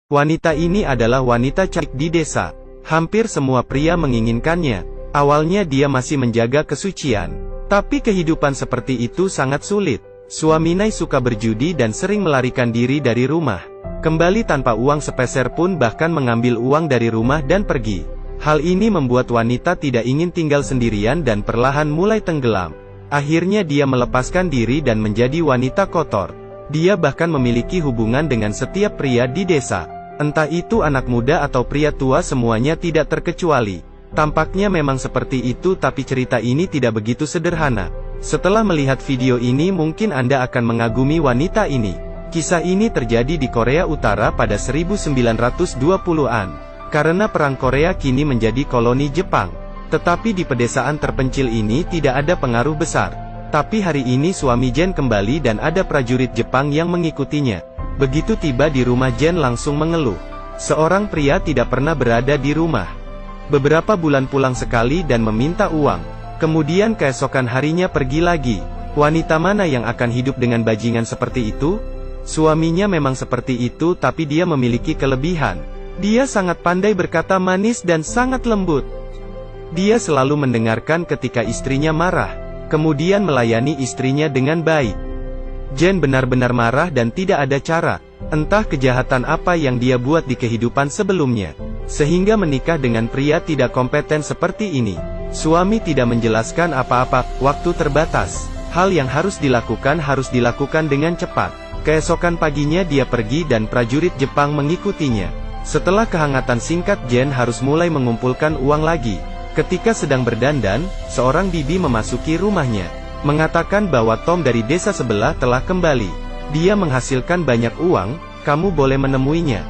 Wanita ini adalah wanita cantik di desa. Hampir semua pria menginginkannya. Awalnya dia masih menjaga kesucian. Tapi kehidupan seperti itu sangat sulit. Suami Nai suka berjudi dan sering melarikan diri dari rumah. Kembali tanpa uang sepeser pun, bahkan mengambil uang dari rumah dan pergi. Hal ini membuat wanita tidak ingin tinggal sendirian dan perlahan mulai tenggelam. Akhirnya dia melepaskan diri dan menjadi wanita kotor. Dia bahkan memiliki hubungan dengan setiap pria di desa. Entah itu anak muda atau pria tua, semuanya tidak terkecuali. Tampaknya memang seperti itu, tapi cerita ini tidak begitu sederhana. Setelah melihat video ini mungkin Anda akan mengagumi wanita ini. Kisah ini terjadi di Korea Utara pada 1920-an. Karena perang Korea kini menjadi koloni Jepang. Tetapi di pedesaan terpencil ini tidak ada pengaruh besar. Tapi hari ini suami Jen kembali dan ada prajurit Jepang yang mengikutinya. Begitu tiba di rumah, Jen langsung mengeluh. Seorang pria tidak pernah berada di rumah. Beberapa bulan pulang sekali dan meminta uang. Kemudian keesokan harinya pergi lagi. Wanita mana yang akan hidup dengan bajingan seperti itu? Suaminya memang seperti itu, tapi dia memiliki kelebihan. Dia sangat pandai berkata manis dan sangat lembut. Dia selalu mendengarkan ketika istrinya marah. Kemudian melayani istrinya dengan baik. Jen benar-benar marah dan tidak ada cara. Entah kejahatan apa yang dia buat di kehidupan sebelumnya. Sehingga menikah dengan pria tidak kompeten seperti ini. Suami tidak menjelaskan apa-apa, waktu terbatas. Hal yang harus dilakukan dengan cepat. Keesokan paginya dia pergi dan prajurit Jepang mengikutinya. Setelah kehangatan singkat, Jen harus mulai mengumpulkan uang lagi. Ketika sedang berdandan, seorang bibi memasuki rumahnya. Mengatakan bahwa Tom dari desa sebelah telah kembali. Dia menghasilkan banyak uang, kamu boleh menemuinya.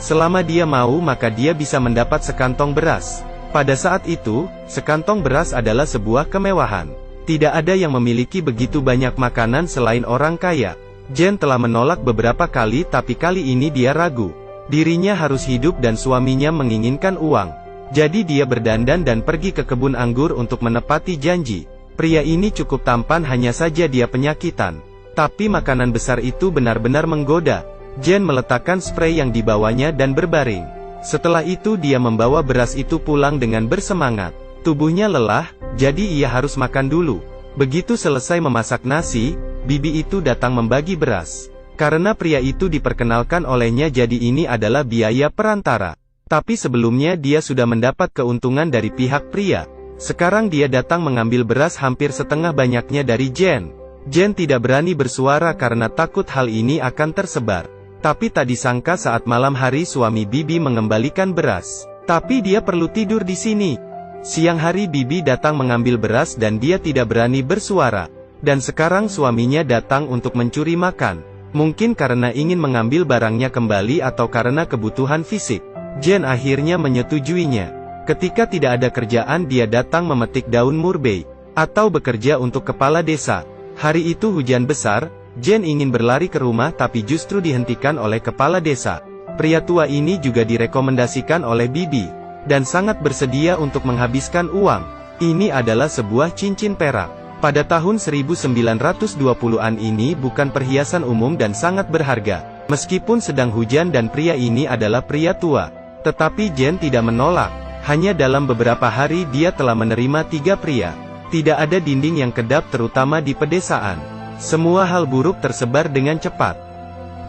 Selama dia mau, maka dia bisa mendapat sekantong beras. Pada saat itu, sekantong beras adalah sebuah kemewahan. Tidak ada yang memiliki begitu banyak makanan selain orang kaya. Jen telah menolak beberapa kali, tapi kali ini dia ragu. Dirinya harus hidup dan suaminya menginginkan uang. Jadi dia berdandan dan pergi ke kebun anggur untuk menepati janji. Pria ini cukup tampan, hanya saja dia penyakitan. Tapi makanan besar itu benar-benar menggoda. Jen meletakkan spray yang dibawanya dan berbaring. Setelah itu dia membawa beras itu pulang dengan bersemangat. Tubuhnya lelah, jadi ia harus makan dulu. Begitu selesai memasak nasi, bibi itu datang membagi beras. Karena pria itu diperkenalkan olehnya, jadi ini adalah biaya perantara. Tapi sebelumnya dia sudah mendapat keuntungan dari pihak pria. Sekarang dia datang mengambil beras hampir setengah banyaknya dari Jen. Jen tidak berani bersuara karena takut hal ini akan tersebar. Tapi tak disangka saat malam hari suami bibi mengembalikan beras. Tapi dia perlu tidur di sini. Siang hari bibi datang mengambil beras dan dia tidak berani bersuara. Dan sekarang suaminya datang untuk mencuri makan. Mungkin karena ingin mengambil barangnya kembali atau karena kebutuhan fisik. Jen akhirnya menyetujuinya. Ketika tidak ada kerjaan, dia datang memetik daun murbei. Atau bekerja untuk kepala desa. Hari itu hujan besar. Jen ingin berlari ke rumah tapi justru dihentikan oleh kepala desa. Pria tua ini juga direkomendasikan oleh bibi. Dan sangat bersedia untuk menghabiskan uang. Ini adalah sebuah cincin perak. Pada tahun 1920-an ini bukan perhiasan umum dan sangat berharga. Meskipun sedang hujan dan pria ini adalah pria tua. Tetapi Jen tidak menolak. Hanya dalam beberapa hari dia telah menerima 3 pria. Tidak ada dinding yang kedap, terutama di pedesaan. Semua hal buruk tersebar dengan cepat.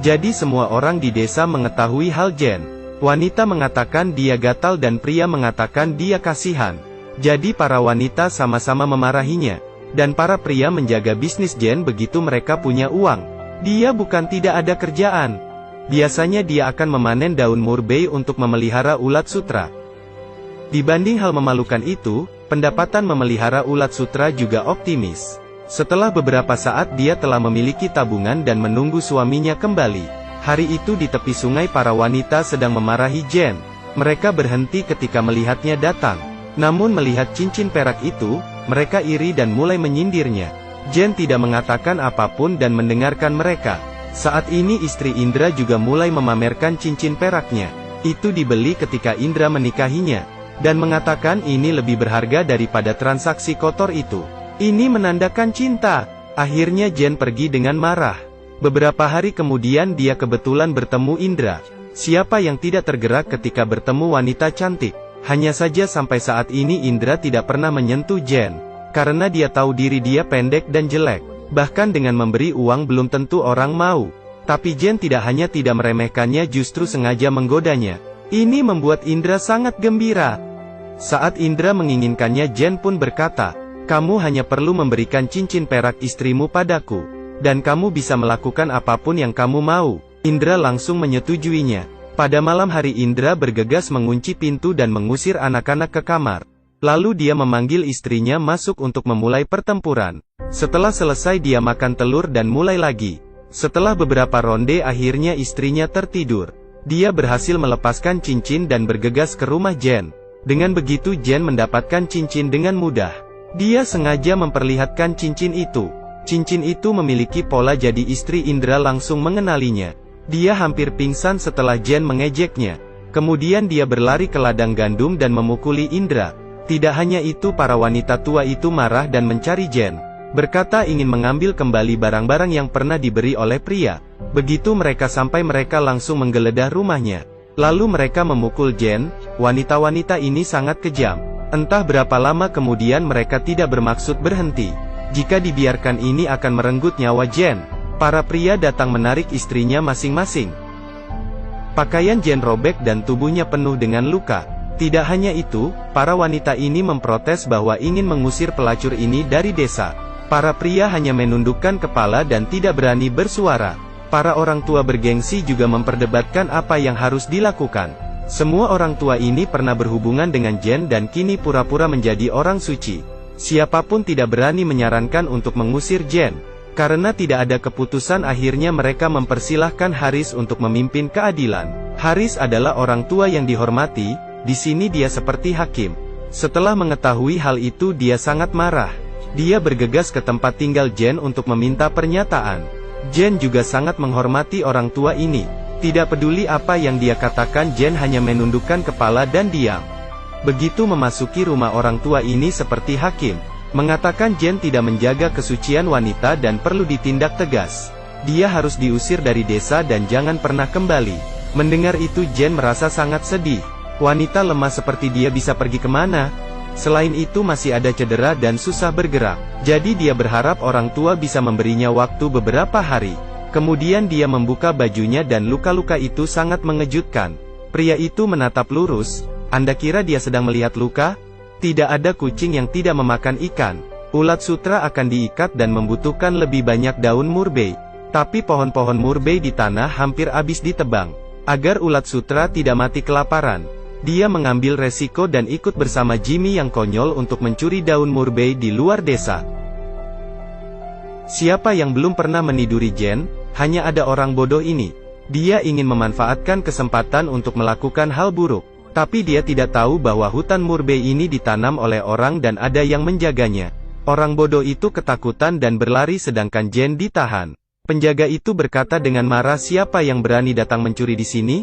Jadi semua orang di desa mengetahui hal Jen. Wanita mengatakan dia gatal dan pria mengatakan dia kasihan. Jadi para wanita sama-sama memarahinya. Dan para pria menjaga bisnis Jen begitu mereka punya uang. Dia bukan tidak ada kerjaan. Biasanya dia akan memanen daun murbei untuk memelihara ulat sutra. Dibanding hal memalukan itu, pendapatan memelihara ulat sutra juga optimis. Setelah beberapa saat dia telah memiliki tabungan dan menunggu suaminya kembali. Hari itu di tepi sungai para wanita sedang memarahi Jen. Mereka berhenti ketika melihatnya datang. Namun melihat cincin perak itu, mereka iri dan mulai menyindirnya. Jen tidak mengatakan apapun dan mendengarkan mereka. Saat ini istri Indra juga mulai memamerkan cincin peraknya. Itu dibeli ketika Indra menikahinya. Dan mengatakan ini lebih berharga daripada transaksi kotor itu. Ini menandakan cinta. Akhirnya Jen pergi dengan marah. Beberapa hari kemudian dia kebetulan bertemu Indra. Siapa yang tidak tergerak ketika bertemu wanita cantik? Hanya saja sampai saat ini Indra tidak pernah menyentuh Jen, karena dia tahu diri dia pendek dan jelek. Bahkan dengan memberi uang belum tentu orang mau. Tapi Jen tidak hanya tidak meremehkannya, justru sengaja menggodanya. Ini membuat Indra sangat gembira. Saat Indra menginginkannya, Jen pun berkata, "Kamu hanya perlu memberikan cincin perak istrimu padaku, dan kamu bisa melakukan apapun yang kamu mau." Indra langsung menyetujuinya. Pada malam hari Indra bergegas mengunci pintu dan mengusir anak-anak ke kamar. Lalu dia memanggil istrinya masuk untuk memulai pertempuran. Setelah selesai dia makan telur dan mulai lagi. Setelah beberapa ronde akhirnya istrinya tertidur. Dia berhasil melepaskan cincin dan bergegas ke rumah Jen. Dengan begitu Jen mendapatkan cincin dengan mudah. Dia sengaja memperlihatkan cincin itu. Cincin itu memiliki pola jadi istri Indra langsung mengenalinya. Dia hampir pingsan setelah Jen mengejeknya. Kemudian dia berlari ke ladang gandum dan memukuli Indra. Tidak hanya itu, para wanita tua itu marah dan mencari Jen. Berkata ingin mengambil kembali barang-barang yang pernah diberi oleh pria. Begitu mereka sampai, mereka langsung menggeledah rumahnya. Lalu mereka memukul Jen. Wanita-wanita ini sangat kejam. Entah berapa lama kemudian mereka tidak bermaksud berhenti. Jika dibiarkan ini akan merenggut nyawa Jen. Para pria datang menarik istrinya masing-masing. Pakaian Jen robek dan tubuhnya penuh dengan luka. Tidak hanya itu, para wanita ini memprotes bahwa ingin mengusir pelacur ini dari desa. Para pria hanya menundukkan kepala dan tidak berani bersuara. Para orang tua bergengsi juga memperdebatkan apa yang harus dilakukan. Semua orang tua ini pernah berhubungan dengan Jen dan kini pura-pura menjadi orang suci. Siapapun tidak berani menyarankan untuk mengusir Jen. Karena tidak ada keputusan, akhirnya mereka mempersilahkan Haris untuk memimpin keadilan. Haris adalah orang tua yang dihormati, di sini dia seperti hakim. Setelah mengetahui hal itu dia sangat marah. Dia bergegas ke tempat tinggal Jen untuk meminta pernyataan. Jen juga sangat menghormati orang tua ini. Tidak peduli apa yang dia katakan, Jen hanya menundukkan kepala dan diam. Begitu memasuki rumah orang tua ini seperti hakim. Mengatakan Jen tidak menjaga kesucian wanita dan perlu ditindak tegas. Dia harus diusir dari desa dan jangan pernah kembali. Mendengar itu Jen merasa sangat sedih. Wanita lemah seperti dia bisa pergi kemana? Selain itu masih ada cedera dan susah bergerak. Jadi dia berharap orang tua bisa memberinya waktu beberapa hari. Kemudian dia membuka bajunya dan luka-luka itu sangat mengejutkan. Pria itu menatap lurus. Anda kira dia sedang melihat luka? Tidak ada kucing yang tidak memakan ikan. Ulat sutra akan diikat dan membutuhkan lebih banyak daun murbei. Tapi pohon-pohon murbei di tanah hampir habis ditebang. Agar ulat sutra tidak mati kelaparan, dia mengambil resiko dan ikut bersama Jimmy yang konyol untuk mencuri daun murbei di luar desa. Siapa yang belum pernah meniduri Jen? Hanya ada orang bodoh ini. Dia ingin memanfaatkan kesempatan untuk melakukan hal buruk. Tapi dia tidak tahu bahwa hutan murbei ini ditanam oleh orang dan ada yang menjaganya. Orang bodoh itu ketakutan dan berlari sedangkan Jen ditahan. Penjaga itu berkata dengan marah, "Siapa yang berani datang mencuri di sini?"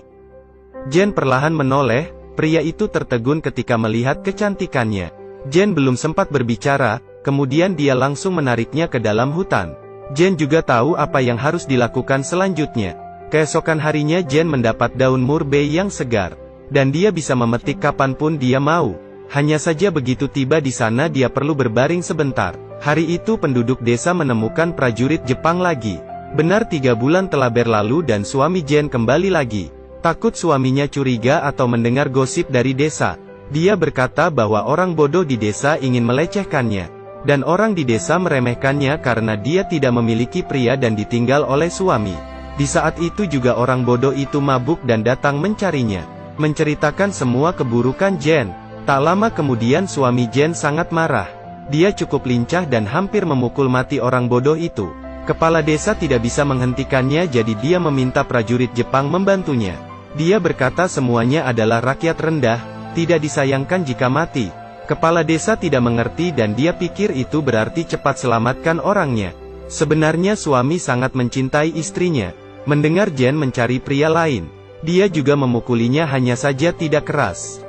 Jen perlahan menoleh. Pria itu tertegun ketika melihat kecantikannya. Jen belum sempat berbicara, kemudian dia langsung menariknya ke dalam hutan. Jen juga tahu apa yang harus dilakukan selanjutnya. Keesokan harinya Jen mendapat daun murbei yang segar. Dan dia bisa memetik kapanpun dia mau. Hanya saja begitu tiba di sana dia perlu berbaring sebentar. Hari itu penduduk desa menemukan prajurit Jepang lagi. Benar 3 bulan telah berlalu dan suami Jen kembali lagi. Takut suaminya curiga atau mendengar gosip dari desa. Dia berkata bahwa orang bodoh di desa ingin melecehkannya. Dan orang di desa meremehkannya karena dia tidak memiliki pria dan ditinggal oleh suami. Di saat itu juga orang bodoh itu mabuk dan datang mencarinya. Menceritakan semua keburukan Jen. Tak lama kemudian suami Jen sangat marah. Dia cukup lincah dan hampir memukul mati orang bodoh itu. Kepala desa tidak bisa menghentikannya, jadi dia meminta prajurit Jepang membantunya. Dia berkata semuanya adalah rakyat rendah, tidak disayangkan jika mati. Kepala desa tidak mengerti dan dia pikir itu berarti cepat selamatkan orangnya. Sebenarnya suami sangat mencintai istrinya. Mendengar Jen mencari pria lain, dia juga memukulinya, hanya saja tidak keras.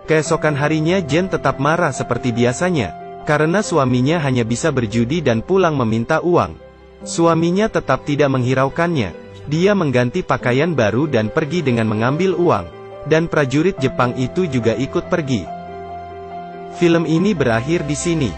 Keesokan harinya Jen tetap marah seperti biasanya, karena suaminya hanya bisa berjudi dan pulang meminta uang. Suaminya tetap tidak menghiraukannya. Dia mengganti pakaian baru dan pergi dengan mengambil uang. Dan prajurit Jepang itu juga ikut pergi. Film ini berakhir di sini.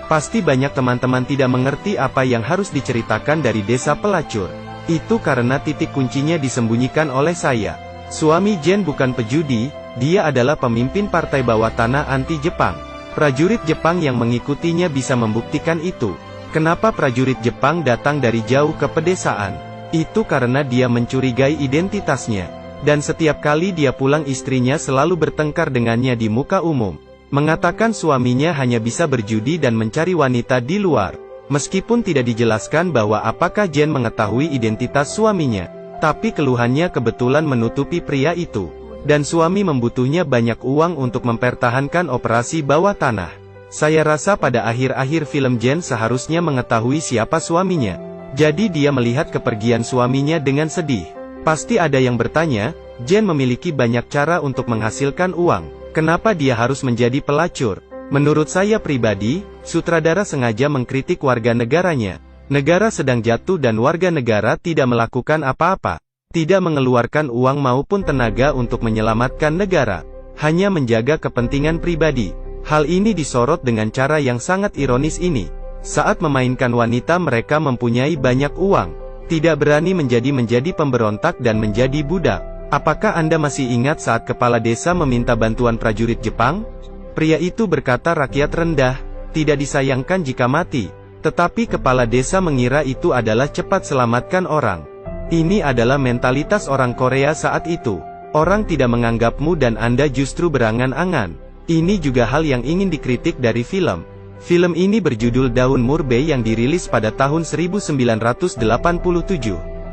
Pasti banyak teman-teman tidak mengerti apa yang harus diceritakan dari Desa Pelacur. Itu karena titik kuncinya disembunyikan oleh saya. Suami Jen bukan pejudi, dia adalah pemimpin partai bawah tanah anti-Jepang. Prajurit Jepang yang mengikutinya bisa membuktikan itu. Kenapa prajurit Jepang datang dari jauh ke pedesaan? Itu karena dia mencurigai identitasnya. Dan setiap kali dia pulang istrinya selalu bertengkar dengannya di muka umum. Mengatakan suaminya hanya bisa berjudi dan mencari wanita di luar. Meskipun tidak dijelaskan bahwa apakah Jen mengetahui identitas suaminya. Tapi keluhannya kebetulan menutupi pria itu. Dan suami membutuhnya banyak uang untuk mempertahankan operasi bawah tanah. Saya rasa pada akhir-akhir film Jen seharusnya mengetahui siapa suaminya. Jadi dia melihat kepergian suaminya dengan sedih. Pasti ada yang bertanya, Jen memiliki banyak cara untuk menghasilkan uang. Kenapa dia harus menjadi pelacur? Menurut saya pribadi, sutradara sengaja mengkritik warga negaranya. Negara sedang jatuh dan warga negara tidak melakukan apa-apa. Tidak mengeluarkan uang maupun tenaga untuk menyelamatkan negara. Hanya menjaga kepentingan pribadi. Hal ini disorot dengan cara yang sangat ironis ini. Saat memainkan wanita mereka mempunyai banyak uang. Tidak berani menjadi pemberontak dan menjadi budak. Apakah Anda masih ingat saat kepala desa meminta bantuan prajurit Jepang? Pria itu berkata rakyat rendah, tidak disayangkan jika mati. Tetapi kepala desa mengira itu adalah cepat selamatkan orang. Ini adalah mentalitas orang Korea saat itu. Orang tidak menganggapmu dan Anda justru berangan-angan. Ini juga hal yang ingin dikritik dari film. Film ini berjudul Daun Murbei yang dirilis pada tahun 1987.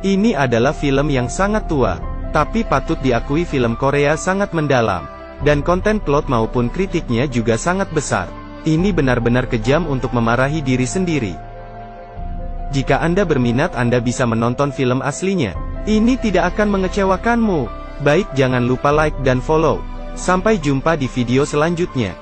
Ini adalah film yang sangat tua, tapi patut diakui film Korea sangat mendalam. Dan konten plot maupun kritiknya juga sangat besar. Ini benar-benar kejam untuk memarahi diri sendiri. Jika Anda berminat Anda bisa menonton film aslinya. Ini tidak akan mengecewakanmu. Baik, jangan lupa like dan follow. Sampai jumpa di video selanjutnya.